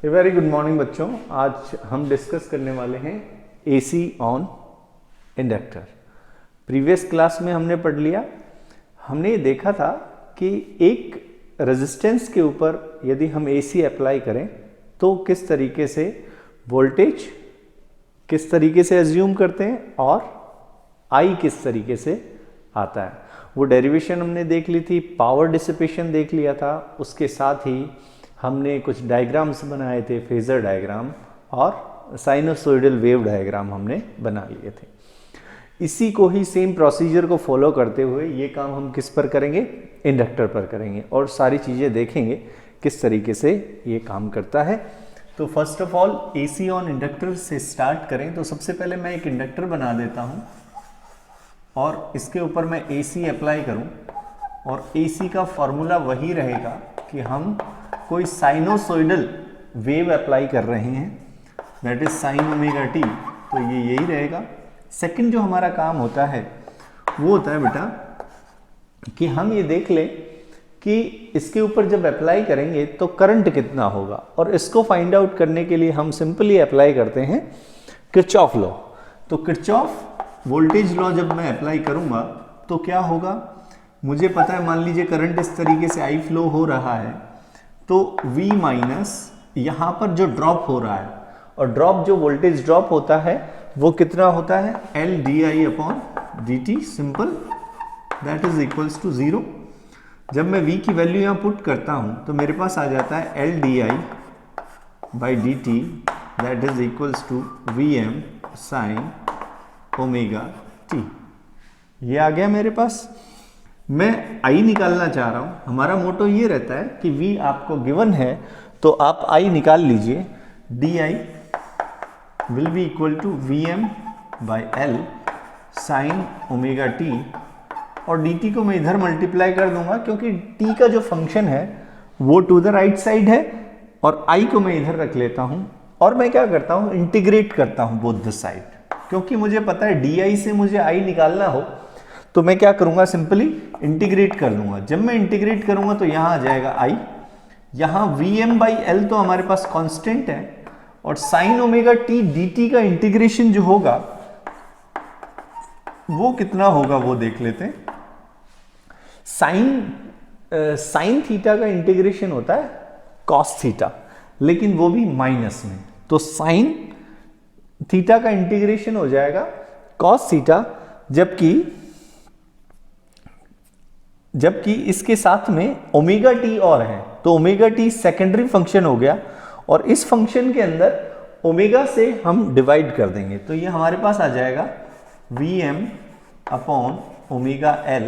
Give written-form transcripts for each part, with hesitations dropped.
Very good morning बच्चों। आज हम डिस्कस करने वाले हैं AC on inductor. Previous class में हमने पढ़ लिया, हमने ये देखा था कि एक रेजिस्टेंस के ऊपर यदि हम एसी अप्लाई करें तो किस तरीके से वोल्टेज किस तरीके से एज्यूम करते हैं और आई किस तरीके से आता है। वो डेरिवेशन हमने देख ली थी, पावर डिसिपेशन देख लिया था, उसके साथ ही हमने कुछ डायग्राम्स बनाए थे, फेजर डायग्राम और साइनोसॉइडल वेव डायग्राम हमने बना लिए थे। इसी को ही सेम प्रोसीजर को फॉलो करते हुए ये काम हम किस पर करेंगे, इंडक्टर पर करेंगे और सारी चीज़ें देखेंगे किस तरीके से ये काम करता है। तो first of all AC on inductor से स्टार्ट करें तो सबसे पहले मैं एक इंडक्टर बना देता हूँ और इसके ऊपर मैं एसी अप्लाई करूँ और एसी का फॉर्मूला वही रहेगा कि हम कोई साइनोसॉइडल वेव अप्लाई कर रहे हैं, that is sine omega t, तो ये यही रहेगा। सेकंड जो हमारा काम होता है वो होता है बेटा कि हम ये देख लें कि इसके ऊपर जब अप्लाई करेंगे तो करंट कितना होगा, और इसको फाइंड आउट करने के लिए हम सिंपली अप्लाई करते हैं किरचॉफ लॉ। तो किरचॉफ वोल्टेज लॉ जब मैं अप्लाई करूंगा तो क्या होगा, मुझे पता है, मान लीजिए करंट इस तरीके से आई फ्लो हो रहा है तो V माइनस यहाँ पर जो ड्रॉप हो रहा है, और ड्रॉप जो वोल्टेज ड्रॉप होता है वो कितना होता है, L di upon dt, simple, that is equals to 0। जब मैं V की वैल्यू यहाँ पुट करता हूँ तो मेरे पास आ जाता है L di by dt, that is equals to Vm sine omega t। ये आ गया मेरे पास। मैं I निकालना चाह रहा हूँ, हमारा मोटो ये रहता है कि V आपको गिवन है तो आप I निकाल लीजिए। di will be equal to Vm by L sine omega t, और dt को मैं इधर मल्टीप्लाई कर दूंगा क्योंकि t का जो फंक्शन है वो टू द राइट साइड है, और I को मैं इधर रख लेता हूँ और मैं क्या करता हूँ, इंटीग्रेट करता हूँ बोथ द साइड, क्योंकि मुझे पता है di से मुझे I निकालना हो तो मैं क्या करूंगा, सिंपली इंटीग्रेट कर लूंगा। जब मैं इंटीग्रेट करूंगा तो यहां आ जाएगा I, यहां Vm बाई L तो हमारे पास कांस्टेंट है, और साइन ओमेगा t dt का इंटीग्रेशन जो होगा वो कितना होगा वो देख लेते हैं। साइन थीटा का इंटीग्रेशन होता है कॉस थीटा, लेकिन वो भी माइनस में, तो साइन थीटा का इंटीग्रेशन हो जाएगा कॉस थीटा, जबकि इसके साथ में ओमेगा टी और है, तो ओमेगा टी सेकेंडरी फंक्शन हो गया, और इस फंक्शन के अंदर ओमेगा से हम डिवाइड कर देंगे तो ये हमारे पास आ जाएगा Vm upon omega L,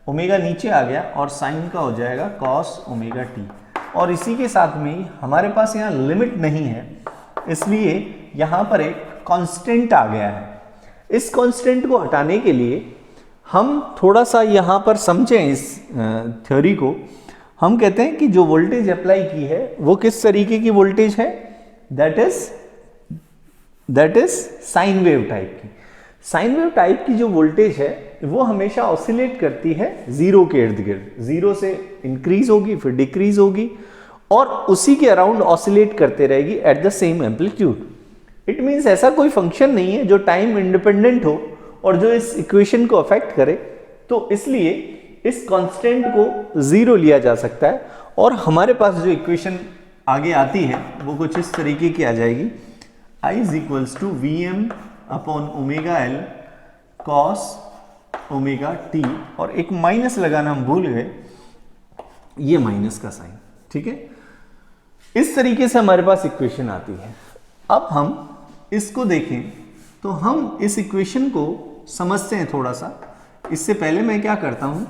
omega नीचे आ गया और साइन का हो जाएगा कॉस ओमेगा टी, और इसी के साथ में ही हमारे पास यहाँ लिमिट नहीं है, इसलिए यहाँ पर एक कांस्टेंट आ गया है। इस कांस्टेंट को हटाने के लिए हम थोड़ा सा यहाँ पर समझें इस थ्योरी को। हम कहते हैं कि जो वोल्टेज अप्लाई की है वो किस तरीके की वोल्टेज है, that is sine wave type की। साइन वेव टाइप की जो वोल्टेज है वो हमेशा ऑसिलेट करती है जीरो के इर्द गिर्द, जीरो से इंक्रीज होगी फिर डिक्रीज होगी और उसी के अराउंड ऑसिलेट करते रहेगी at the same amplitude. It means ऐसा कोई फंक्शन नहीं है जो टाइम इंडिपेंडेंट हो और जो इस इक्वेशन को अफेक्ट करे, तो इसलिए इस कांस्टेंट को जीरो लिया जा सकता है, और हमारे पास जो इक्वेशन आगे आती है वो कुछ इस तरीके की आ जाएगी, I is equals to Vm upon omega L cos omega t, और एक माइनस लगाना हम भूल गए, ये माइनस का साइन, ठीक है। इस तरीके से हमारे पास इक्वेशन आती है। अब हम इसको देखें तो हम इस इक्वेशन को समझते हैं थोड़ा सा। इससे पहले मैं क्या करता हूं,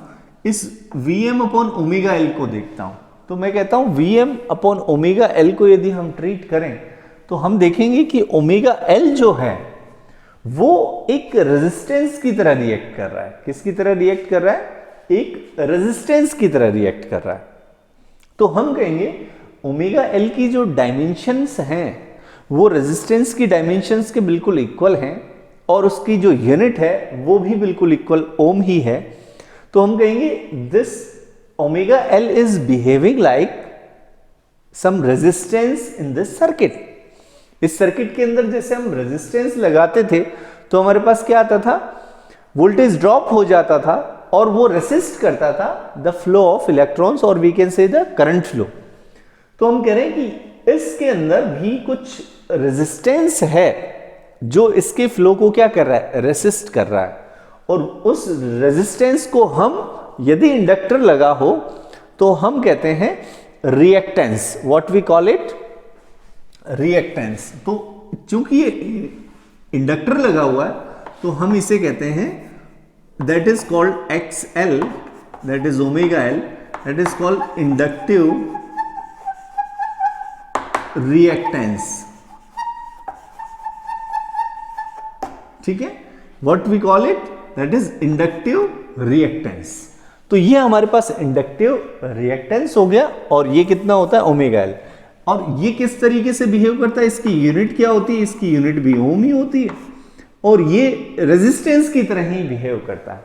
इस Vm अपॉन ओमेगा L को देखता हूं, तो मैं कहता हूं Vm अपॉन ओमेगा L को यदि हम ट्रीट करें तो हम देखेंगे कि ओमेगा L जो है वो एक रेजिस्टेंस की तरह रिएक्ट कर रहा है। किसकी तरह रिएक्ट कर रहा है, एक रेजिस्टेंस की तरह रिएक्ट कर रहा है। तो हम कहेंगे ओमेगा L की जो डायमेंशंस हैं वो रेजिस्टेंस की डायमेंशंस के बिल्कुल इक्वल हैं, और उसकी जो यूनिट है वो भी बिल्कुल इक्वल ओम ही है। तो हम कहेंगे this omega L is behaving like some resistance in this circuit. इस सर्किट के अंदर जैसे हम रेजिस्टेंस लगाते थे तो हमारे पास क्या आता था, वोल्टेज ड्रॉप हो जाता था और वो रेसिस्ट करता था द फ्लो ऑफ इलेक्ट्रॉन्स और we can say the current flow. तो हम कह रहे हैं कि इसके अंदर भी कुछ रेजिस्टेंस है जो इसके फ्लो को क्या कर रहा है, रेसिस्ट कर रहा है। और उस रेजिस्टेंस को हम यदि इंडक्टर लगा हो तो हम कहते हैं reactance, what we call it, reactance. तो चूंकि ये इंडक्टर लगा हुआ है तो हम इसे कहते हैं that is called XL, that is omega L, that is called inductive reactance. ठीक है, what we call it, that is inductive reactance. तो ये हमारे पास इंडक्टिव रिएक्टेंस हो गया और ये कितना होता है, ओमेगा L। और ये किस तरीके से बिहेव करता है, इसकी यूनिट क्या होती है, इसकी यूनिट भी ओम ही होती है और ये रेजिस्टेंस की तरह ही बिहेव करता है।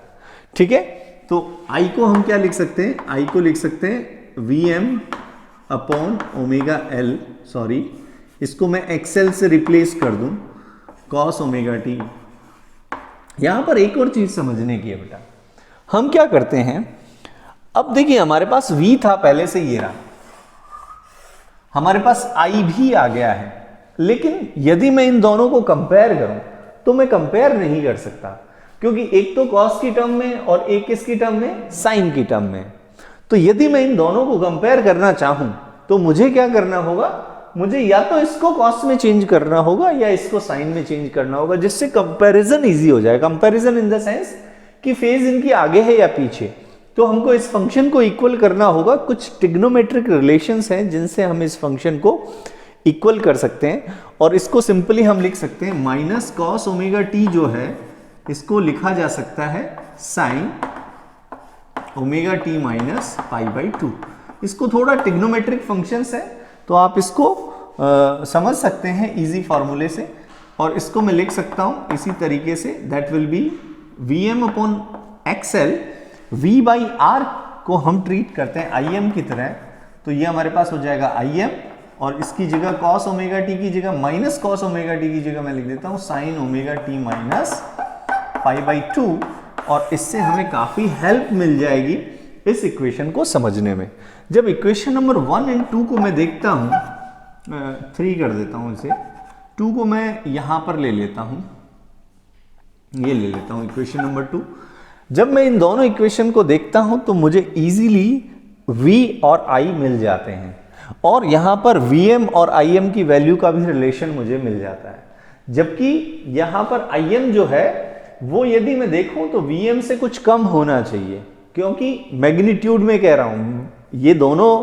ठीक है, तो I को हम क्या लिख सकते हैं, I को लिख सकते हैं Vm upon omega L, sorry इसको मैं XL से रिप्लेस कर दूं cos ओमेगा t। यहां पर एक और चीज समझने की है बेटा, हम क्या करते हैं, अब देखिए हमारे पास V था पहले से, ये रहा, हमारे पास I भी आ गया है, लेकिन यदि मैं इन दोनों को कंपेयर करूं तो मैं कंपेयर नहीं कर सकता, क्योंकि एक तो कॉस की टर्म में और एक किसकी टर्म में, साइन की टर्म में। तो यदि मैं इन दोनों को कंपेयर करना चाहूं तो मुझे क्या करना होगा, मुझे या तो इसको कॉस में चेंज करना होगा या इसको साइन में चेंज करना होगा, जिससे कंपैरिजन इजी हो जाए। कंपैरिजन इन द सेंस कि फेज इनकी आगे है या पीछे, तो हमको इस फंक्शन को इक्वल करना होगा। कुछ ट्रिग्नोमेट्रिक रिलेशंस हैं जिनसे हम इस फंक्शन को इक्वल कर सकते हैं और इसको सिंपली हम लिख सकते हैं माइनस कॉस ओमेगा टी जो है इसको लिखा जा सकता है sign omega T minus pi by 2। इसको थोड़ा ट्रिग्नोमेट्रिक फंक्शंस है तो आप इसको समझ सकते हैं इजी फॉर्मूले से, और इसको मैं लिख सकता हूं इसी तरीके से, that will B Vm upon XL। V by R को हम ट्रीट करते हैं Im की तरह, तो ये हमारे पास हो जाएगा Im और इसकी जगह cos ओमेगा टी की जगह माइनस cos ओमेगा टी की जगह मैं लिख देता हूं sin omega T minus pi by 2, और इससे हमें काफी हेल्प मिल जाएगी इस इक्वेशन को समझने में। जब इक्वेशन नंबर 1 एंड 2 को मैं देखता हूं, 3 कर देता हूं इसे, 2 को मैं यहां पर ले लेता हूं, ये ले लेता हूं इक्वेशन नंबर 2। जब मैं इन दोनों इक्वेशन को देखता हूं तो मुझे इजीली V और I मिल जाते हैं और यहां पर Vm और Im की वैल्यू का भी रिलेशन मुझे मिल जाता है, जबकि यहां पर Im जो है वो यदि मैं देखूं तो Vm से कुछ कम होना चाहिए, क्योंकि मैग्नीट्यूड में कह रहा हूं, ये दोनों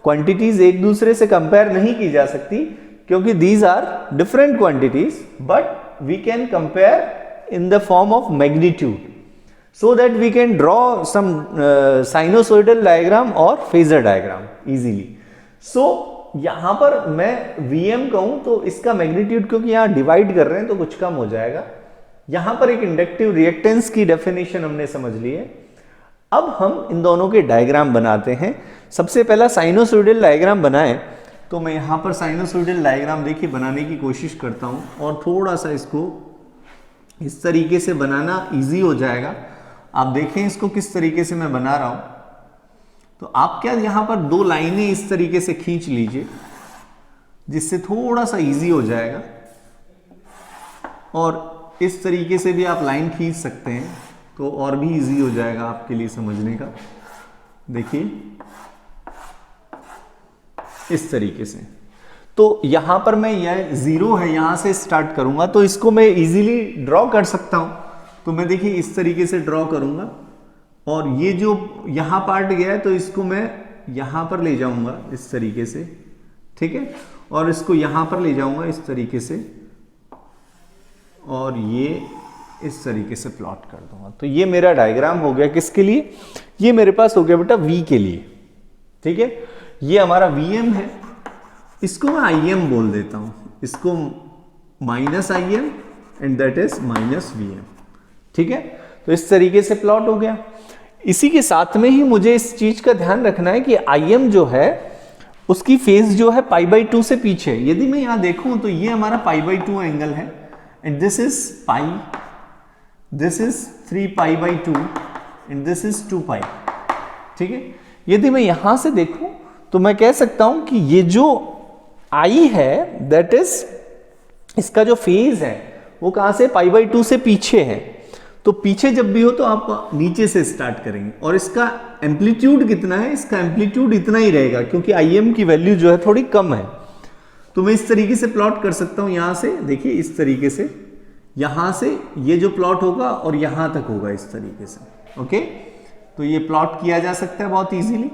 क्वांटिटीज एक दूसरे से कंपेयर नहीं की जा सकती क्योंकि these are different quantities, but we can compare in the form of magnitude so that we can draw some sinusoidal diagram or phasor diagram easily. So यहां पर मैं Vm कहूं तो इसका मैग्नीट्यूड, क्योंकि यहां डिवाइड कर रहे हैं तो कुछ कम हो जाएगा। यहां पर एक इंडक्टिव रिएक्टेंस की डेफिनेशन हमने समझ ली है। अब हम इन दोनों के डायग्राम बनाते हैं। सबसे पहला साइनोसॉइडल डायग्राम बनाएं, तो मैं यहां पर साइनोसॉइडल डायग्राम देखिए बनाने की कोशिश करता हूं और थोड़ा सा इसको इस तरीके से बनाना इजी हो जाएगा। आप देखें इसको किस तरीके से मैं बना रहा हूं, तो आप क्या यहां पर 2 लाइनें इस तरीके से खींच लीजिए जिससे थोड़ा सा इजी हो जाएगा, और इस तरीके से भी आप लाइन खींच सकते हैं तो और भी इजी हो जाएगा आपके लिए समझने का। देखिए इस तरीके से, तो यहां पर मैं यह 0 है यहां से स्टार्ट करूंगा तो इसको मैं इजीली ड्रॉ कर सकता हूं। तो मैं देखिए इस तरीके से ड्रॉ करूंगा और ये जो यहां पार्ट गया है तो इसको मैं यहां पर ले जाऊंगा इस तरीके से, ठीक है, और इसको यहां पर ले जाऊंगा इस तरीके से और ये इस तरीके से प्लॉट कर दूंगा। तो ये मेरा डायग्राम हो गया किसके लिए, ये मेरे पास हो गया बेटा V के लिए, ठीक है। ये हमारा Vm है, इसको मैं Im बोल देता हूं, इसको minus Im and that is minus Vm, ठीक है। तो इस तरीके से प्लॉट हो गया। इसी के साथ में ही मुझे इस चीज का ध्यान रखना है कि Im जो है उसकी फेज जो है π/2 से पीछे। यदि मैं यहां देखूं तो ये हमारा π/2 एंगल है and this is pi, this is 3π/2 and this is 2π। ठीक है, यदि मैं यहां से देखूं तो मैं कह सकता हूं कि ये जो आई है दैट इज, इसका जो फेज है वो कहां से, π/2 से पीछे है। तो पीछे जब भी हो तो आप नीचे से स्टार्ट करेंगे और इसका एम्पलीट्यूड कितना है, इसका एम्पलीट्यूड इतना ही रहेगा क्योंकि im की वैल्यू जो है थोड़ी कम है। तो मैं इस तरीके से प्लॉट कर सकता हूं, यहां से देखिए इस तरीके से, यहां से ये जो प्लॉट होगा और यहां तक होगा इस तरीके से। ओके, तो ये प्लॉट किया जा सकता है बहुत इजीली।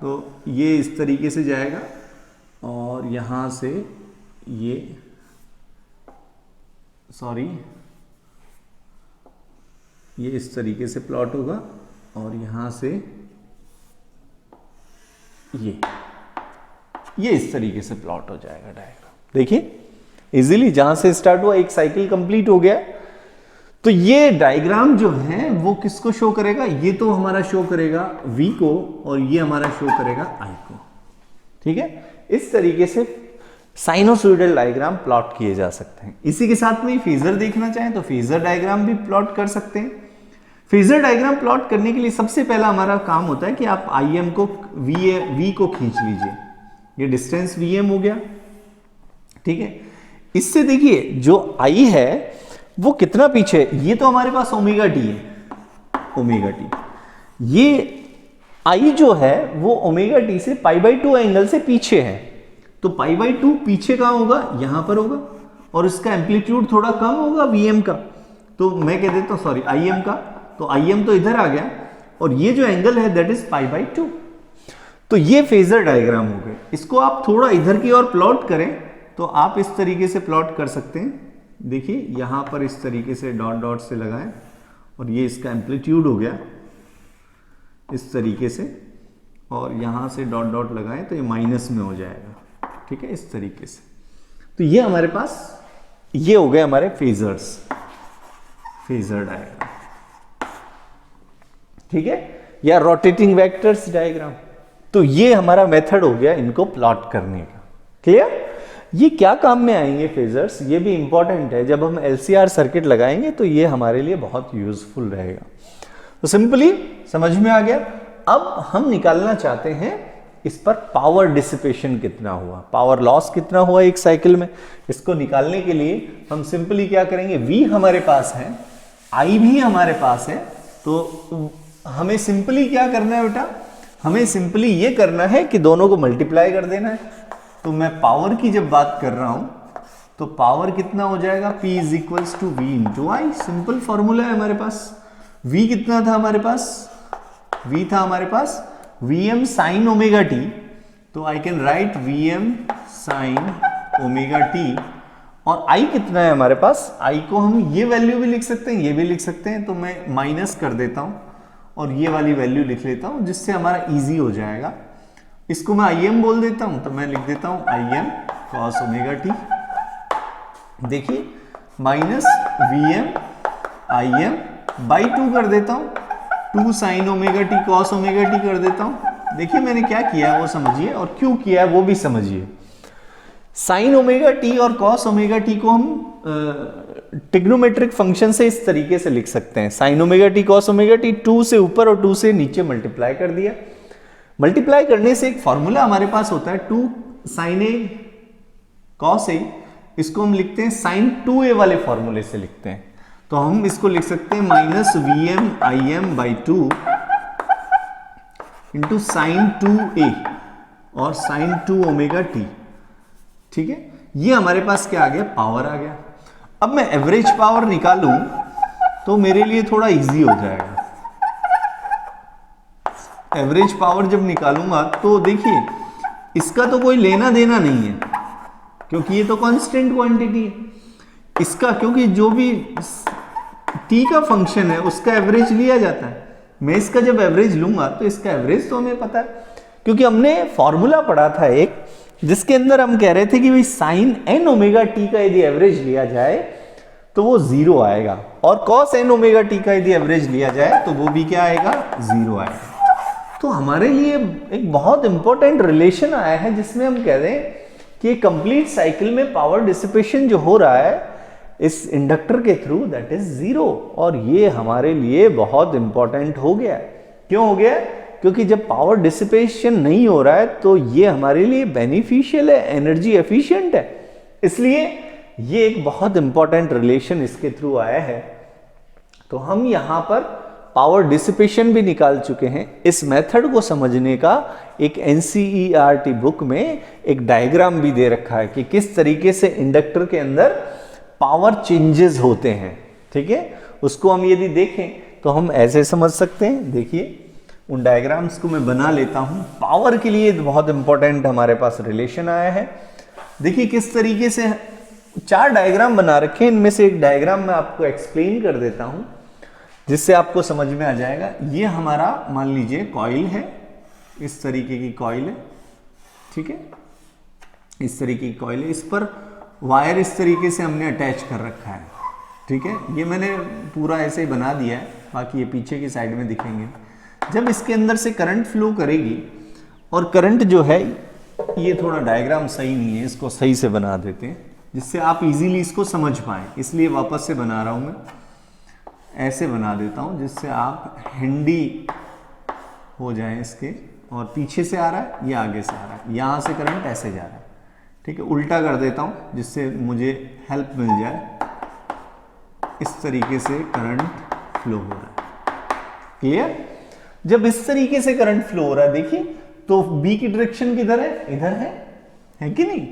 तो ये इस तरीके से जाएगा और यहां से ये, सॉरी, ये इस तरीके से प्लॉट होगा और यहां से ये इस तरीके से प्लॉट हो जाएगा डायग्राम। देखिए इजीली जहां से स्टार्ट हुआ एक साइकिल कंप्लीट हो गया। तो ये डायग्राम जो है वो किसको शो करेगा, ये तो हमारा शो करेगा V को और ये हमारा शो करेगा I को। ठीक है, इस तरीके से साइनोसॉइडल डायग्राम प्लॉट किए जा सकते हैं। इसी के साथ में फेजर देखना चाहें तो फेजर डायग्राम भी प्लॉट कर सकते हैं। फेजर डायग्राम प्लॉट करने के लिए सबसे पहला हमारा काम होता है कि आप IM को V को खींच लीजिए। ये डिस्टेंस VM हो गया। ठीक है, इससे देखिए जो I है वो कितना पीछे, ये तो हमारे पास ओमेगा टी है, ओमेगा टी, ये I जो है वो ओमेगा टी से π/2 एंगल से पीछे है। तो π/2 पीछे कहां होगा, यहां पर होगा और इसका एम्पलीट्यूड थोड़ा कम होगा VM का। तो मैं कह देता हूं सॉरी IM का, तो IM तो इधर आ गया और ये जो एंगल है दैट इज π/2। तो ये फेजर डायग्राम हो गए। इसको आप थोड़ा इधर की ओर प्लॉट करें तो आप इस तरीके से प्लॉट कर सकते हैं। देखिए यहां पर इस तरीके से डॉट डॉट से लगाएं और ये इसका एम्पलीट्यूड हो गया इस तरीके से, और यहां से डॉट डॉट लगाएं तो ये माइनस में हो जाएगा। ठीक है, इस तरीके से। तो ये हमारे पास ये हो गए हमारे फेजर्स, फेजर डायग्राम। ठीक है, या रोटेटिंग वेक्टर्स डायग्राम। तो ये हमारा मेथड हो गया इनको प्लॉट करने का। क्लियर? ये क्या काम में आएंगे फेजर्स, ये भी इंपॉर्टेंट है। जब हम LCR सर्किट लगाएंगे तो ये हमारे लिए बहुत यूजफुल रहेगा। तो सिंपली समझ में आ गया। अब हम निकालना चाहते हैं इस पर पावर डिसिपेशन कितना हुआ, पावर लॉस कितना हुआ एक साइकिल में। इसको निकालने के लिए हम सिंपली क्या करेंगे, V हमारे पास है, I भी हमारे पास है। तो हमें सिंपली क्या करना है बेटा, हमें सिंपली ये करना है कि दोनों को मल्टीप्लाई कर देना है। तो मैं पावर की जब बात कर रहा हूं तो पावर कितना हो जाएगा, P is equals to V into I. Simple formula है हमारे पास। V कितना था हमारे पास, V था हमारे पास Vm साइन ओमेगा टी। तो आई can right Vm sine omega t. और I कितना है हमारे पास, I को हम ये वैल्यू भी लिख सकते हैं, ये भी लिख सकते हैं। तो मैं माइनस कर देता हूं और ये वाली वैल्यू लिख लेता हूं जिससे हमारा इजी हो जाएगा। इसको मैं IM बोल देता हूं, तो मैं लिख देता हूं IM cos ओमेगा टी। देखिए माइनस Vm IM बाई 2 कर देता हूं, 2 sign omega T cos omega T कर देता हूं। देखिए मैंने क्या किया है वो समझिए और क्यों किया है वो भी समझिए। साइन ओमेगा टी और cos ओमेगा टी को हम ट्रिग्नोमेट्रिक फंक्शन से इस तरीके से लिख सकते हैं। Sign omega T cos omega T 2 से ऊपर और 2 से नीचे मल्टीप्लाई कर दिया। मल्टीप्लाई करने से एक फॉर्मूला हमारे पास होता है 2 sin a cos a। इसको हम लिखते हैं sin 2a वाले फॉर्मूले से लिखते हैं। तो हम इसको लिख सकते हैं minus Vm Im by 2 into sine 2a और साइन 2 ओमेगा टी। ठीक है, ये हमारे पास क्या आ गया, पावर आ गया। अब मैं एवरेज पावर निकालूं तो मेरे लिए थोड़ा इजी हो जाएगा। एवरेज पावर जब निकालूंगा तो देखिए इसका तो कोई लेना देना नहीं है क्योंकि ये तो कांस्टेंट क्वांटिटी है इसका, क्योंकि जो भी t का फंक्शन है उसका एवरेज लिया जाता है। मैं इसका जब एवरेज लूंगा तो इसका एवरेज तो हमें पता है क्योंकि हमने फॉर्मूला पढ़ा था एक जिसके अंदर हम कह रहे थे कि भाई साइन n ओमेगा टी का यदि एवरेज लिया जाए तो वो 0 आएगा और cos n ओमेगा टी का यदि एवरेज लिया जाए तो वो भी क्या आएगा, 0 आएगा। तो हमारे लिए एक बहुत इंपॉर्टेंट रिलेशन आया है जिसमें हम कह रहे हैं कि कंप्लीट साइकिल में पावर डिसिपेशन जो हो रहा है इस इंडक्टर के थ्रू दैट इज 0, और ये हमारे लिए बहुत इंपॉर्टेंट हो गया है। क्यों हो गया? क्योंकि जब पावर डिसिपेशन नहीं हो रहा है तो ये हमारे लिए बेनिफिशियल है, एनर्जी एफिशिएंट है, इसलिए ये एक बहुत इंपॉर्टेंट रिलेशन इसके थ्रू आया है। तो हम यहां पर पावर डिसिपेशन भी निकाल चुके हैं। इस मेथड को समझने का एक एनसीईआरटी बुक में एक डायग्राम भी दे रखा है कि किस तरीके से इंडक्टर के अंदर पावर चेंजेस होते हैं। ठीक है, उसको हम यदि देखें तो हम ऐसे समझ सकते हैं। देखिए, उन डायग्राम्स को मैं बना लेता हूं। पावर के लिए बहुत इंपॉर्टेंट हमारे पास रिलेशन आया है। देखिए किस तरीके से 4 डायग्राम बना रखे हैं, इनमें से एक डायग्राम मैं आपको एक्सप्लेन कर देता हूं जिससे आपको समझ में आ जाएगा। ये हमारा मान लीजिए कॉइल है, इस तरीके की कॉइल है, ठीक है, इस तरीके की कॉइल है, इस पर वायर इस तरीके से हमने अटैच कर रखा है। ठीक है, ये मैंने पूरा ऐसे ही बना दिया है, बाकी ये पीछे की साइड में दिखेंगे। जब इसके अंदर से करंट फ्लो करेगी, और करंट जो है, ये थोड़ा डायग्राम सही नहीं है, इसको सही से बना देते हैं जिससे आप इजीली इसको समझ पाएं, इसलिए वापस से बना रहा हूं मैं, ऐसे बना देता हूं जिससे आप हैंडी हो जाए इसके। और पीछे से आ रहा है, ये आगे से आ रहा है, यहां से करंट ऐसे जा रहा है। ठीक है, उल्टा कर देता हूं जिससे मुझे हेल्प मिल जाए। इस तरीके से करंट फ्लो हो रहा है। क्लियर? जब इस तरीके से करंट फ्लो हो रहा है, देखिए तो बी की डायरेक्शन किधर है? इधर है कि नहीं?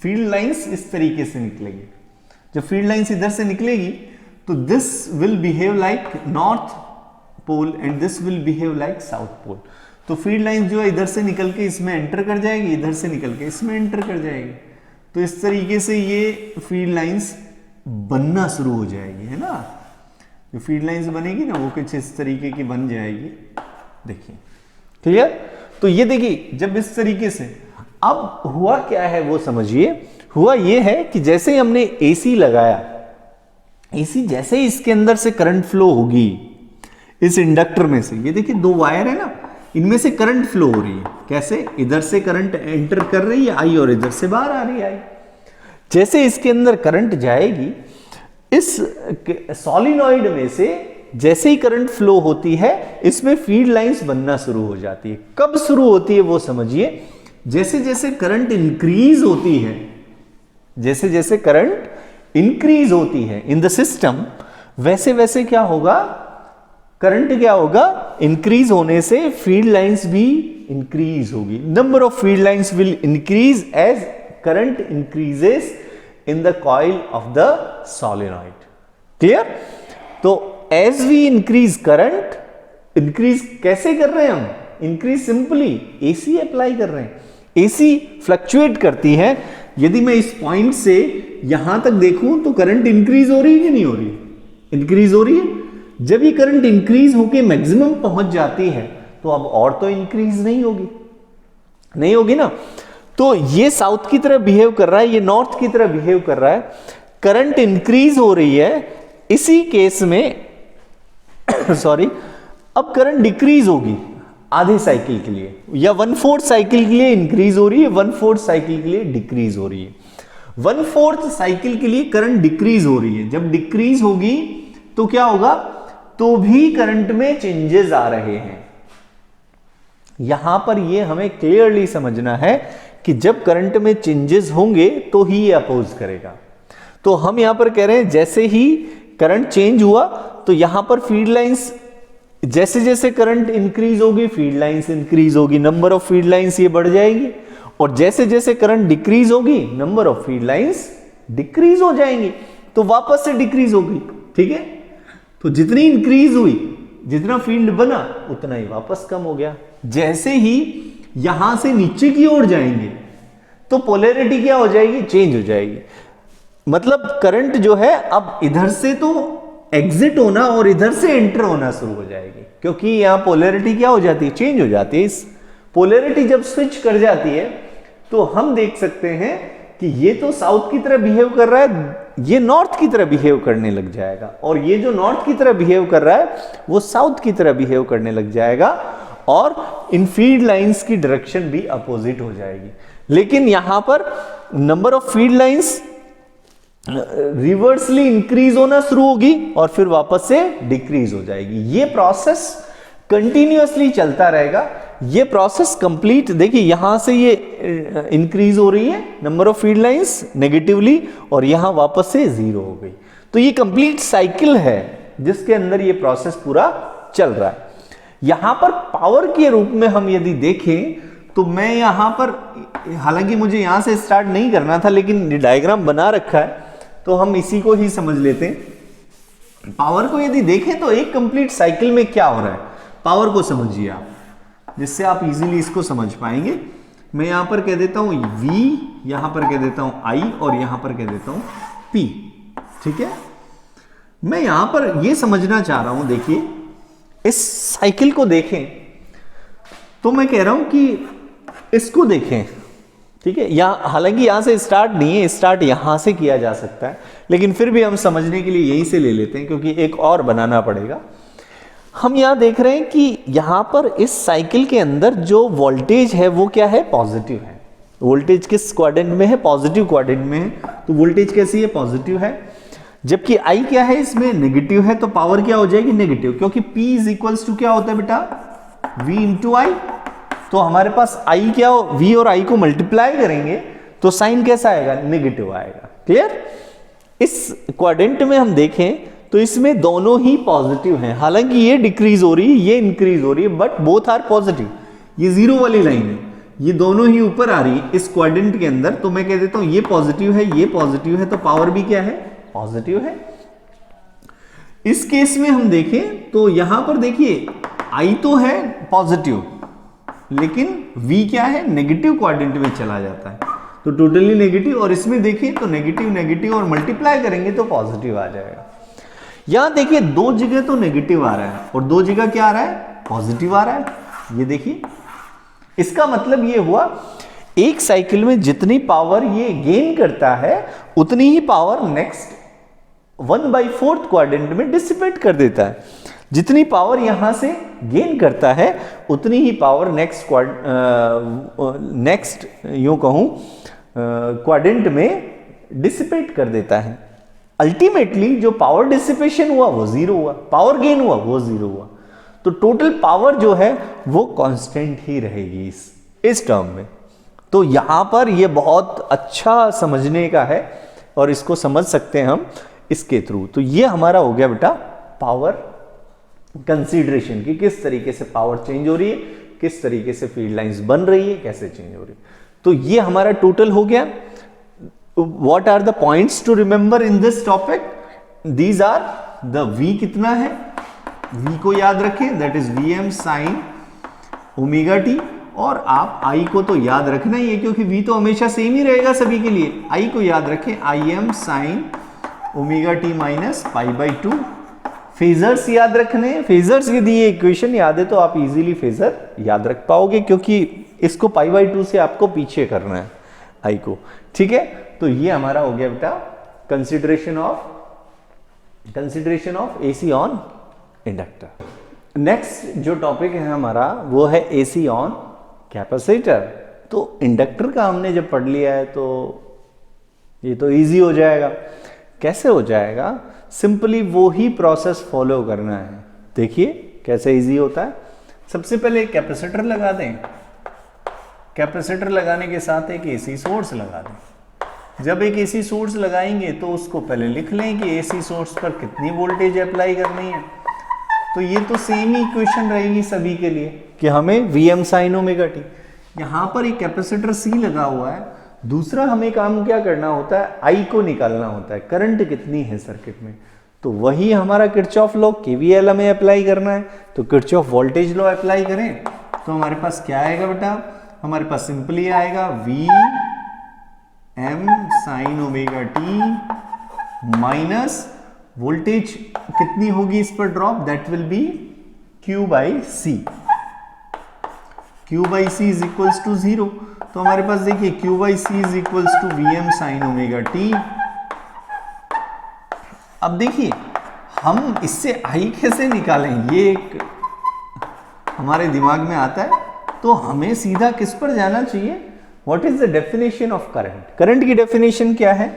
फील्ड लाइंस इस तरीके से निकलेगी। जब फील्ड लाइंस इधर से निकलेगी तो this will behave like north pole and this will behave like south pole. तो फील्ड लाइंस जो है इधर से निकल के इसमें एंटर कर जाएगी, इधर से निकल के इसमें एंटर कर जाएगी। तो इस तरीके से ये फील्ड लाइंस बनना शुरू हो जाएगी, है ना। जो फील्ड लाइंस बनेगी ना, वो कुछ इस तरीके की बन जाएगी। देखिए, क्लियर? तो ये देखिए, जब इस तरीके से, अब हुआ क्या है वो समझिए। हुआ ये है कि जैसे ही हमने एसी लगाया, एसी जैसे ही इसके अंदर से करंट फ्लो होगी इस इंडक्टर में से, ये देखिए 2 वायर है ना, इनमें से करंट फ्लो हो रही है। कैसे? इधर से करंट एंटर कर रही है आई, और इधर से बाहर आ रही है आई। जैसे इसके अंदर करंट जाएगी, इस सॉलिनॉइड में से जैसे ही करंट फ्लो होती है, इसमें फील्ड लाइंस बनना शुरू हो जाती है। कब शुरू होती है वो समझिए। जैसे जैसे करंट इंक्रीज होती है, जैसे जैसे करंट इंक्रीज होती है इन द सिस्टम, वैसे वैसे क्या होगा? करंट क्या होगा? इंक्रीज होने से फील्ड लाइंस भी इंक्रीज होगी। Number of field lines will increase as current increases in the coil of the solenoid. Clear? तो as we increase current, increase कैसे कर रहे हैं हम? इंक्रीज सिंपली एसी अप्लाई कर रहे हैं। एसी फ्लक्चुएट करती है। यदि मैं इस पॉइंट से यहां तक देखूं तो करंट इंक्रीज हो रही है कि नहीं हो रही? इंक्रीज हो रही है। जब ये करंट इंक्रीज होके मैक्सिमम पहुंच जाती है तो अब और तो इंक्रीज नहीं होगी, नहीं होगी ना। तो ये साउथ की तरह बिहेव कर रहा है, ये नॉर्थ की तरह बिहेव कर रहा है। करंट इंक्रीज हो रही है, इसी केस में सॉरी, अब करंट डिक्रीज होगी आधे साइकिल के लिए, या 1/4 साइकिल के लिए इंक्रीज हो रही है, 1/4 साइकिल के लिए डिक्रीज हो रही है। 1/4 साइकिल के लिए करंट डिक्रीज हो रही है। जब डिक्रीज होगी तो क्या होगा? तो भी करंट में चेंजेस आ रहे हैं। यहां पर ये हमें क्लियरली समझना है कि जब करंट में चेंजेस होंगे तो ही ये अपोज करेगा। तो हम यहां पर कह रहे हैं जैसे ही करंट चेंज हुआ तो यहां पर फील्ड लाइंस, जैसे जैसे करंट इंक्रीज होगी फील्ड लाइंस इंक्रीज होगी, नंबर ऑफ फील्ड लाइंस ये बढ़ जाएगी। और जैसे जैसे करंट डिक्रीज होगी number of field lines decrease हो जाएंगी, तो वापस से डिक्रीज होगी। ठीक है, तो जितनी इंक्रीज हुई, जितना फील्ड बना उतना ही वापस कम हो गया। जैसे ही यहां से नीचे की ओर जाएंगे तो पोलैरिटी क्या हो जाएगी? चेंज हो जाएगी। मतलब करंट जो है अब इधर से तो एग्जिट होना और इधर से एंटर होना शुरू हो जाएगी, क्योंकि यहां पोलैरिटी क्या हो जाती है? चेंज हो जाती है। इस पोलैरिटी जब स्विच कर जाती है तो हम देख सकते हैं कि ये तो साउथ की तरह बिहेव कर रहा है, ये नॉर्थ की तरह बिहेव करने लग जाएगा, और ये जो नॉर्थ की तरह बिहेव कर रहा है वो साउथ की तरह बिहेव करने लग जाएगा। और इन फीड लाइंस की डायरेक्शन भी अपोजिट हो जाएगी। लेकिन यहां पर number of feed lines reversely increase होना शुरू होगी और फिर वापस से डिक्रीज हो जाएगी। ये प्रोसेस कंटिन्यूअसली चलता रहेगा। ये प्रोसेस कंप्लीट, देखिए यहां से ये इंक्रीज हो रही है number of feed lines negatively और यहां वापस से जीरो हो गई। तो ये कंप्लीट साइकिल है जिसके अंदर ये प्रोसेस पूरा चल रहा है। यहां पर पावर के रूप में हम यदि देखें तो मैं यहां पर, हालांकि मुझे यहां से स्टार्ट नहीं करना था लेकिन डायग्राम बना रखा है तो हम इसी को ही समझ लेते हैं। पावर को यदि देखें तो एक कंप्लीट साइकिल में क्या हो रहा है, पावर को समझिए आप, जिससे आप इजीली इसको समझ पाएंगे। मैं यहां पर कह देता हूं V, यहां पर कह देता हूं I और यहां पर कह देता हूं P। ठीक है, मैं यहां पर यह समझना चाह रहा हूं, देखिए इस साइकिल को देखें तो मैं कह रहा हूं कि इसको देखें। ठीक है, यहां हालांकि यहां से स्टार्ट नहीं है, स्टार्ट यहां से किया जा सकता है, लेकिन फिर भी हम समझने के लिए यहीं से ले लेते हैं क्योंकि एक और बनाना पड़ेगा। हम यहां देख रहे हैं कि यहां पर इस साइकिल के अंदर जो वोल्टेज है वो क्या है, पॉजिटिव है। वोल्टेज किस क्वाड्रेंट में है, पॉजिटिव क्वाड्रेंट में है। तो वोल्टेज कैसी है, पॉजिटिव है। जबकि I क्या है, इसमें नेगेटिव है, तो पावर क्या हो जाएगी, नेगेटिव, क्योंकि P इज इक्वल्स टू क्या होता है बेटा, V इंटू आई। तो हमारे पास I क्या हो, V और I को मल्टीप्लाई करेंगे तो साइन कैसा आएगा, नेगेटिव आएगा। क्लियर। इस क्वाड्रेंट में हम देखें तो इसमें दोनों ही पॉजिटिव हैं, हालांकि ये डिक्रीज हो रही है, ये इंक्रीज हो रही है, बट बोथ आर पॉजिटिव। ये जीरो वाली लाइन है, ये दोनों ही ऊपर आ रही है इस क्वाड्रेंट के अंदर। तो मैं कह देता हूं ये पॉजिटिव है, ये पॉजिटिव है, तो पावर भी क्या है, पॉजिटिव है। इस केस में हम देखें तो यहां पर देखिए I तो है पॉजिटिव, लेकिन V क्या है, नेगेटिव क्वाड्रेंट में चला जाता है, तो टोटली नेगेटिव। और इसमें देखिए तो नेगेटिव नेगेटिव और मल्टीप्लाई करेंगे तो पॉजिटिव आ जाएगा। यहां देखिए दो जगह तो नेगेटिव आ रहा है और दो जगह क्या आ रहा है, पॉजिटिव आ रहा है। ये देखिए, इसका मतलब ये हुआ एक साइकिल में जितनी पावर ये गेन करता है उतनी ही पावर नेक्स्ट 1/4 क्वाड्रेंट में डिसिपेट कर देता है। जितनी पावर यहां से गेन करता है उतनी ही पावर नेक्स्ट यूं कहूं क्वाड्रेंट में डिसिपेट कर देता है। अल्टीमेटली जो पावर डिसिपेशन हुआ वो जीरो हुआ, पावर गेन हुआ वो जीरो हुआ। तो टोटल पावर जो है वो कांस्टेंट ही रहेगी इस टर्म में। तो यहां पर ये बहुत अच्छा समझने का है और इसको समझ सकते हैं हम इसके थ्रू। तो ये हमारा हो गया बेटा पावर कंसीडरेशन की, किस तरीके से पावर चेंज हो रही है, किस तरीके से फील्ड लाइंस बन रही है, कैसे चेंज हो रही है। तो ये हमारा टोटल हो गया। What are the points to remember in this topic? These are the V कितना है, V को याद रखें, that is Vm sin omega t। और आप I को तो याद रखना ही है क्योंकि V तो हमेशा सेम ही रहेगा सभी के लिए। I को याद रखें, Im sin omega t minus π/2। Phasors याद रखने, फेजर्स यदि ये इक्वेशन याद है तो आप इजीली फेजर याद रख पाओगे क्योंकि इसको π/2 से आपको पीछे करना है I को। ठीक है, तो ये हमारा हो गया बेटा consideration of AC on inductor. Next जो टॉपिक है हमारा वो है AC ऑन कैपेसिटर। तो इंडक्टर का हमने जब पढ़ लिया है तो ये तो इजी हो जाएगा। कैसे हो जाएगा, सिंपली वो ही प्रोसेस फॉलो करना है। देखिए कैसे इजी होता है। सबसे पहले कैपेसिटर लगा दें, कैपेसिटर लगाने के साथ एक AC सोर्स लगा दें। जब एक AC सोर्स लगाएंगे तो उसको पहले लिख लें कि AC सोर्स पर कितनी वोल्टेज अप्लाई करनी है। तो ये तो सेम ही इक्वेशन रहेगी सभी के लिए कि हमें Vm sin ओमेगा t। यहाँ पर एक कैपेसिटर C लगा हुआ है। दूसरा हमें काम क्या करना होता है, I को निकालना होता है, करंट कितनी है सर्किट में। तो वही हमारा किरचॉफ लॉ KVL हमें अप्लाई करना है। तो किरचॉफ वोल्टेज लॉ अप्लाई करें तो हमारे पास क्या आएगा बेटा, हमारे पास सिंपली आएगा Vm sin omega t minus voltage कितनी होगी इस पर drop, that will be Q/C। Q/C is equals to 0। तो हमारे पास देखिए Q/C is equals to Vm sin omega t। अब देखिए हम इससे I कैसे निकालें, ये एक हमारे दिमाग में आता है तो हमें सीधा किस पर जाना चाहिए, what is the definition of current. Current की डेफिनेशन क्या है,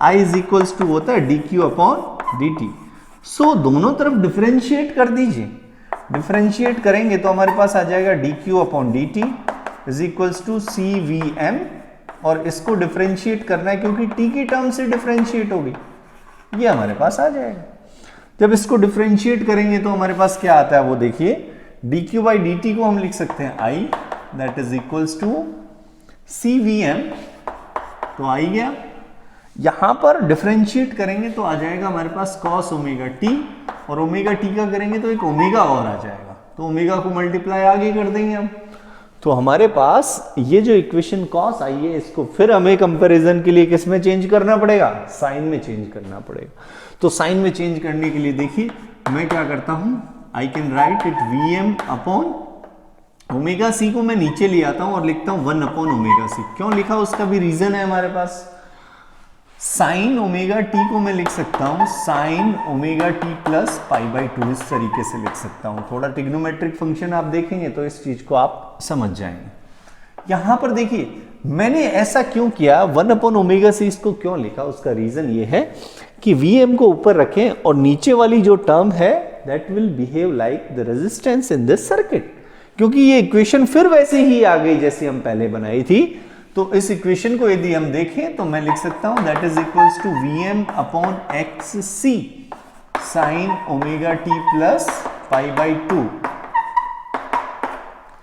I इज इक्वल्स टू होता है dq अपॉन dt। सो दोनों तरफ डिफरेंशिएट कर दीजिए, डिफरेंशिएट करेंगे तो हमारे पास आ जाएगा dq upon dt is equals to CVM, और इसको डिफरेंशिएट करना है क्योंकि t की टर्म से डिफरेंशिएट होगी, ये हमारे पास आ जाएगा। जब इसको डिफरेंशिएट करेंगे तो हमारे पास क्या आता है वो देखिए, dq बाई dt को हम लिख सकते हैं I, that is equals to CVM, तो आई गया। यहां पर डिफरेंशिएट करेंगे तो आ जाएगा हमारे पास cos ओमेगा t, और ओमेगा t का करेंगे तो एक ओमेगा और आ जाएगा, तो ओमेगा को मल्टीप्लाई आगे कर देंगे हम। तो हमारे पास ये जो इक्वेशन cos आई है, इसको फिर हमें कंपैरिजन के लिए किस में चेंज करना पड़ेगा, साइन में चेंज करना पड़ेगा। तो साइन में चेंज करने के लिए देखिए मैं क्या करता हूं, I can write it Vm upon omega C को मैं नीचे ले आता हूं और लिखता हूं 1 अपॉन ओमेगा सी। क्यों लिखा उसका भी रीजन है हमारे पास। साइन ओमेगा टी को मैं लिख सकता हूं sign omega t plus pi by 2, इस तरीके से लिख सकता हूं। थोड़ा ट्रिग्नोमेट्रिक फंक्शन आप देखेंगे तो इस चीज को आप समझ जाएंगे। यहां पर देखिए मैंने ऐसा क्यों किया, 1 अपॉन ओमेगा सी इसको क्यों लिखा, उसका रीजन ये है कि Vm को ऊपर रखें और नीचे वाली जो टर्म है that will behave like the resistance in this circuit, क्योंकि ये इक्वेशन फिर वैसे ही आ गई जैसे हम पहले बनाई थी। तो इस इक्वेशन को यदि हम देखें तो मैं लिख सकता हूं that is equals to Vm upon X C sine omega t plus pi by 2।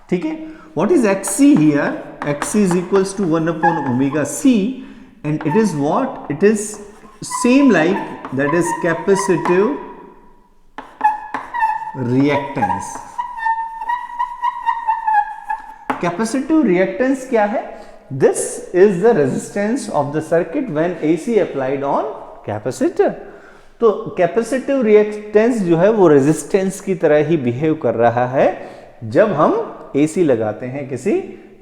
ठीक है, what is X C here, X C is equals to 1 upon omega C, and it is what, it is same like that is capacitive reactance. कैपेसिटिव रिएक्टेंस क्या है, this is the resistance of the circuit when AC applied on capacitor. तो capacitive reactance जो है वो resistance की तरह ही बिहेव कर रहा है जब हम AC लगाते हैं किसी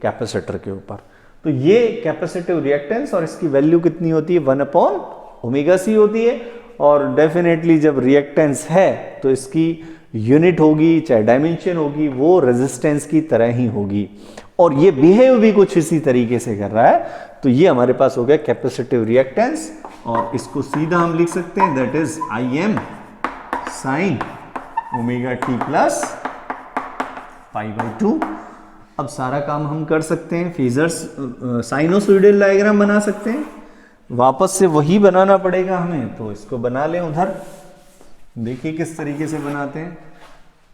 कैपेसिटर के ऊपर। तो ये कैपेसिटिव रिएक्टेंस और इसकी वैल्यू कितनी होती है, 1 अपॉन ओमेगा सी होती है। और डेफिनेटली जब रिएक्टेंस है तो इसकी यूनिट होगी चाहे डायमेंशन होगी वो रेजिस्टेंस की तरह ही होगी, और ये बिहेव भी कुछ इसी तरीके से कर रहा है। तो ये हमारे पास हो गया कैपेसिटिव रिएक्टेंस, और इसको सीधा हम लिख सकते हैं that is Im sine omega t plus pi by 2। अब सारा काम हम कर सकते हैं, फेजर्स साइनोसॉइडल डायग्राम बना सकते हैं, वापस से वही बनाना पड़ेगा हमें, तो इसको बना लें उधर। देखिए किस तरीके से बनाते हैं।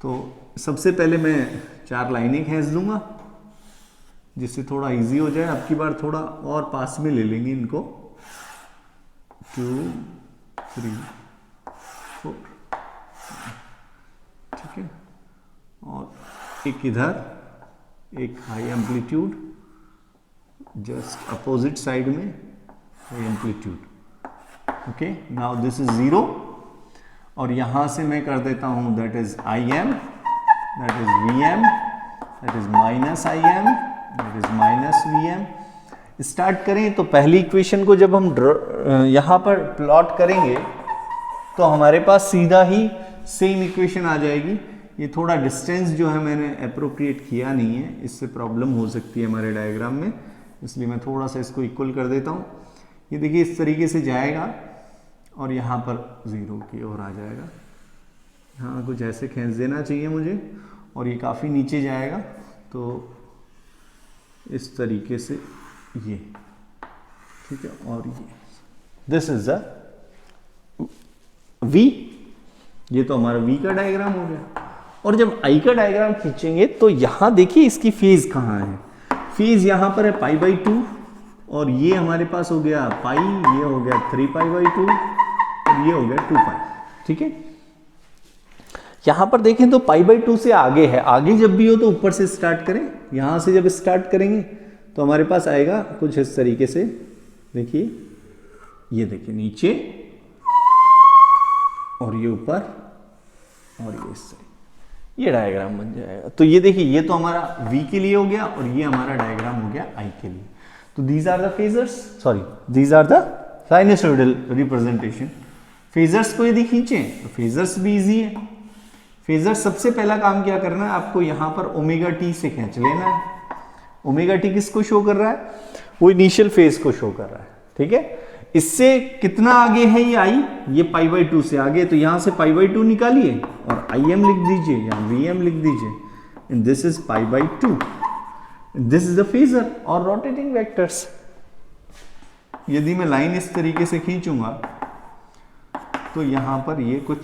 तो सबसे पहले मैं 4 लाइनें खींच दूंगा जिससे थोड़ा इजी हो जाए। अब की बार थोड़ा और पास में ले लेंगे इनको, 2 3 4, ठीक है। और एक इधर, एक high amplitude just opposite side में high amplitude, okay. Now this is 0, और यहां से मैं कर देता हूं that is Im, that is Vm, that is minus Im, that is minus Vm। Start करें तो पहली इक्वेशन को जब हम यहां पर प्लॉट करेंगे तो हमारे पास सीधा ही सेम इक्वेशन आ जाएगी। ये थोड़ा डिस्टेंस जो है मैंने अप्रोप्रिएट किया नहीं है, इससे प्रॉब्लम हो सकती है हमारे डायग्राम में, इसलिए मैं थोड़ा सा इसको इक्वल कर देता हूँ। ये देखिए इस तरीके से जाएगा और यहाँ पर 0 की ओर आ जाएगा। हाँ, कुछ ऐसे खींच देना चाहिए मुझे, और ये काफ़ी नीचे जाएगा तो इस तरीके से ये, ठीक है। और ये दिस इज द V, ये तो हमारा V का डायग्राम हो गया। और जब I का डायग्राम खींचेंगे तो यहाँ देखिए इसकी फेज कहाँ है, फेज यहाँ पर है पाई बाई 2, और ये हमारे पास हो गया पाई, ये हो गया 3 पाई बाई 2, और ये हो गया 2 पाई, ठीक है। यहां पर देखें तो पाई बाई 2 से आगे है, आगे जब भी हो तो ऊपर से स्टार्ट करें। यहां से जब स्टार्ट करेंगे तो हमारे पास आएगा कुछ इस तरीके से, देखिए ये देखिए नीचे, और ये ऊपर, और ये इस तरीके, ये डायग्राम बन जाएगा। तो ये देखिए ये तो हमारा V के लिए हो गया, और ये हमारा डायग्राम हो गया I के लिए। तो these are the phasors, sorry these are the sinusoidal representation. Phasors को यदि खींचें तो फेजर्स भी इजी है। फेजर सबसे पहला काम क्या करना है, आपको यहां पर ओमेगा टी से खींच लेना है। ओमेगा टी किसको शो कर रहा है, वो इनिशियल फेज को शो कर रहा है, ठीक है। इससे कितना आगे है ये आई, ये पाई बाई 2 से आगे, तो यहां से पाई बाई 2 निकालिए और आई एम लिख दीजिए या वी एम लिख दीजिए, and this is pi by 2, this is the phasor और रोटेटिंग वेक्टर्स। यदि मैं लाइन इस तरीके से खींचूंगा तो यहां पर ये कुछ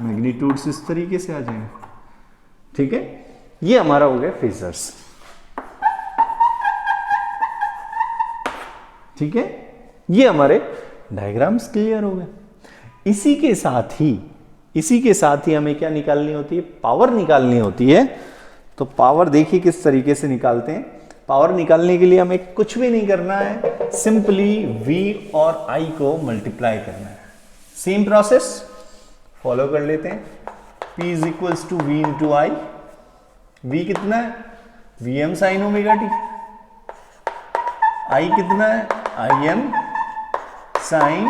मैग्नीट्यूड्स इस तरीके से आ जाएंगे, ठीक है। ये हमारा हो गया फेजर्स, ठीक है। ये हमारे डायग्राम्स क्लियर हो गए। इसी के साथ ही हमें क्या निकालनी होती है, पावर निकालनी होती है। तो पावर देखिए किस तरीके से निकालते हैं। पावर निकालने के लिए हमें कुछ भी नहीं करना है, सिंपली V और I को मल्टीप्लाई करना है। सेम प्रोसेस फॉलो कर लेते हैं। P is equals to V into I। V कितना है, Vm sine omega t. I कितना है, Im sine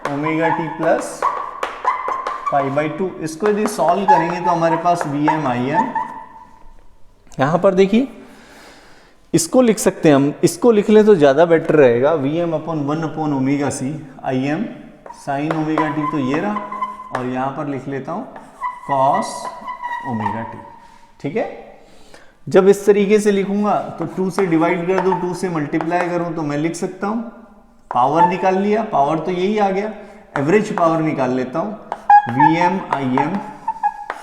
omega t plus pi by 2। इसको यदि सॉल्व करेंगे तो हमारे पास Vm Im, यहां पर देखिए इसको लिख सकते हैं हम, इसको लिख ले तो ज्यादा बेटर रहेगा, Vm upon 1 upon omega C Im sine omega t, तो ये रहा, और यहां पर लिख लेता हूं कॉस ओमेगा टी, ठीक है। जब इस तरीके से लिखूंगा तो 2 से डिवाइड कर दूं, 2 से मल्टीप्लाई करूं तो मैं लिख सकता हूं, पावर निकाल लिया, पावर तो यही आ गया, एवरेज पावर निकाल लेता हूं Vm Im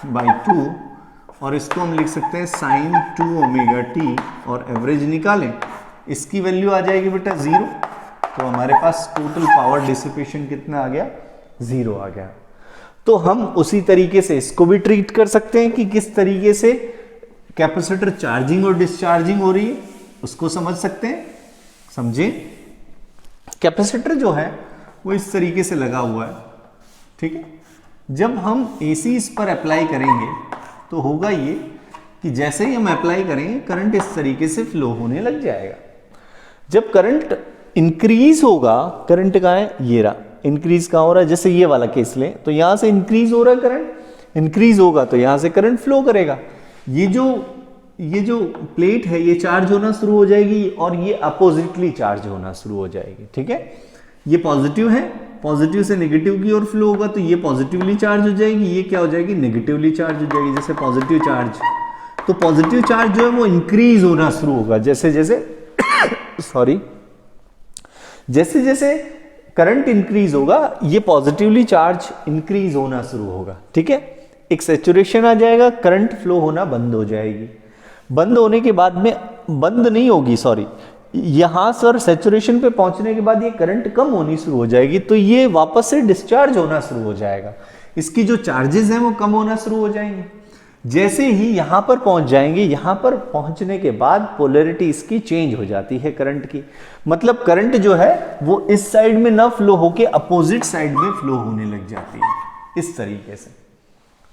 बाई 2, और इसको हम लिख सकते हैं साइन 2 ओमेगा टी, और एवरेज निकालें, इसकी वैल्यू आ जाएगी बेटा 0। तो हमारे पास टोटल पावर डिसिपेशन कितना आ गया, 0 आ गया। तो हम उसी तरीके से इसको भी ट्रीट कर सकते हैं कि किस तरीके से कैपेसिटर चार्जिंग और डिस्चार्जिंग हो रही है, उसको समझ सकते हैं। समझे, कैपेसिटर जो है वो इस तरीके से लगा हुआ है, ठीक है। जब हम AC इस पर अप्लाई करेंगे तो होगा ये कि जैसे ही हम अप्लाई करेंगे करंट इस तरीके से फ्लो होने लग जाएगा। जब करंट इंक्रीज होगा, करंट कहाँ है, ये रहा, इंक्रीज कहाँ हो रहा है, जैसे ये वाला केस लें तो यहां से इंक्रीज हो रहा है करंट, इंक्रीज होगा तो यहां से करंट फ्लो करेगा। ये जो प्लेट है ये चार्ज होना शुरू हो जाएगी और ये अपोजिटली चार्ज होना शुरू हो जाएगी, ठीक है। ये पॉजिटिव है, पॉजिटिव से नेगेटिव की ओर फ्लो होगा तो ये पॉजिटिवली चार्ज हो जाएगी, ये क्या हो जाएगी, नेगेटिवली चार्ज हो जाएगी। जैसे पॉजिटिव चार्ज, तो पॉजिटिव चार्ज जो है वो इंक्रीज होना शुरू होगा जैसे जैसे जैसे जैसे करंट इंक्रीज होगा ये पॉजिटिवली चार्ज इंक्रीज होना शुरू होगा, ठीक है। एक सैचुरेशन आ जाएगा, करंट फ्लो होना बंद हो जाएगी। बंद होने के बाद में, बंद नहीं होगी सॉरी, यहां सर सैचुरेशन पे पहुंचने के बाद ये करंट कम होनी शुरू हो जाएगी, तो ये वापस से डिस्चार्ज होना शुरू हो जाएगा। इसकी जो चार्जेस हैं वो कम होना शुरू हो जाएंगे। जैसे ही यहां पर पहुंच जाएंगे, यहां पर पहुंचने के बाद पोलैरिटी इसकी चेंज हो जाती है करंट की, मतलब करंट जो है वो इस साइड में ना फ्लो होके अपोजिट साइड में फ्लो होने लग जाती है इस तरीके से।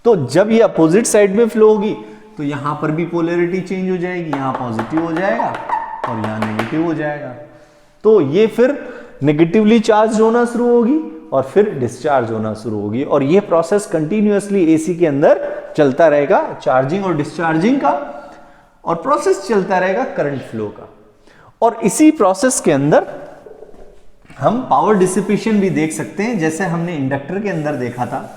तो जब ये अपोजिट साइड में फ्लो होगी तो यहां पर भी पोलैरिटी चेंज हो जाएगी, यहां पॉजिटिव हो जाएगा और यहां नेगेटिव हो जाएगा। तो ये फिर नेगेटिवली चार्ज होना शुरू होगी और फिर डिस्चार्ज होना शुरू होगी, और ये प्रोसेस कंटिन्यूअसली एसी के अंदर चलता रहेगा, चार्जिंग और डिस्चार्जिंग का, और प्रोसेस चलता रहेगा करंट फ्लो का। और इसी प्रोसेस के अंदर हम पावर डिसिपेशन भी देख सकते हैं, जैसे हमने इंडक्टर के अंदर देखा था।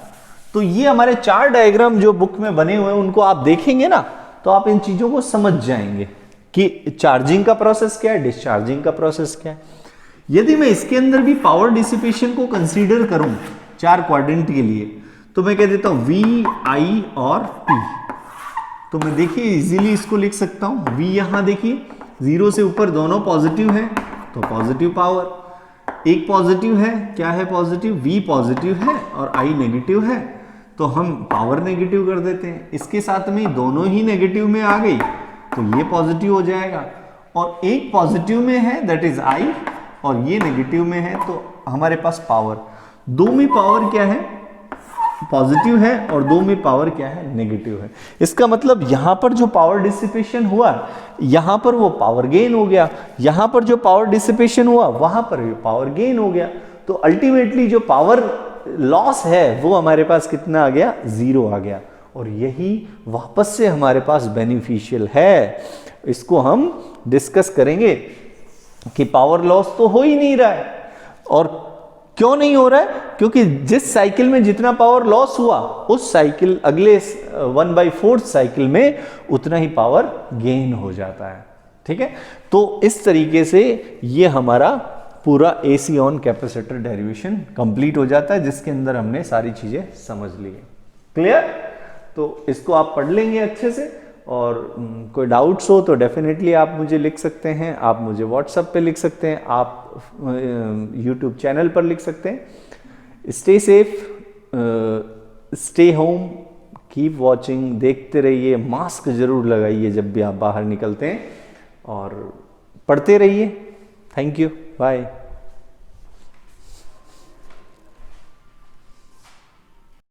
तो ये हमारे 4 डायग्राम जो बुक में बने हुए हैं उनको आप देखेंगे ना तो आप इन चीजों को समझ जाएंगे कि चार्जिंग का प्रोसेस क्या है, डिस्चार्जिंग का प्रोसेस क्या है। यदि मैं इसके अंदर भी पावर डिसिपेशन को कंसीडर करूं 4 क्वाड्रेंट के लिए, तो मैं कह देता हूं V, I और P। तो मैं देखिए इजीली इसको लिख सकता हूं। V यहां देखिए 0 से ऊपर दोनों पॉजिटिव है तो पॉजिटिव पावर, एक पॉजिटिव है, क्या है पॉजिटिव, V पॉजिटिव है और I नेगेटिव है, तो हम पावर नेगेटिव कर देते हैं। इसके साथ में दोनों ही नेगेटिव में आ गई तो ये पॉजिटिव हो जाएगा, और एक पॉजिटिव में है दैट इज I और ये नेगेटिव में है तो हमारे पास पावर, दो में पावर क्या है, पॉजिटिव है, और दो में पावर क्या है, नेगेटिव है। इसका मतलब यहां पर जो पावर डिसिपेशन हुआ यहां पर वो पावर गेन हो गया, यहां पर जो पावर डिसिपेशन हुआ वहां पर भी पावर गेन हो गया। तो अल्टीमेटली जो पावर लॉस है वो हमारे पास कितना आ गया, 0 आ गया। और यही वापस से हमारे पास बेनिफिशियल है। इसको हम डिस्कस करेंगे कि पावर लॉस तो हो ही नहीं रहा है, और क्यों नहीं हो रहा है, क्योंकि जिस साइकिल में जितना पावर लॉस हुआ उस साइकिल अगले 1/4 साइकिल में उतना ही पावर गेन हो जाता है। ठीक है, तो इस तरीके से ये हमारा पूरा AC on capacitor derivation complete हो जाता है, जिसके अंदर हमने सारी चीजें समझ ली है। क्लियर? तो इसको आप पढ़ लेंगे अच्छे से, और कोई डाउट्स हो तो डेफिनेटली आप मुझे लिख सकते हैं, आप मुझे व्हाट्सएप पे लिख सकते हैं, आप यूट्यूब चैनल पर लिख सकते हैं। Stay safe, stay home, keep watching, देखते रहिए, मास्क जरूर लगाइए जब भी आप बाहर निकलते हैं, और पढ़ते रहिए। Thank you, bye.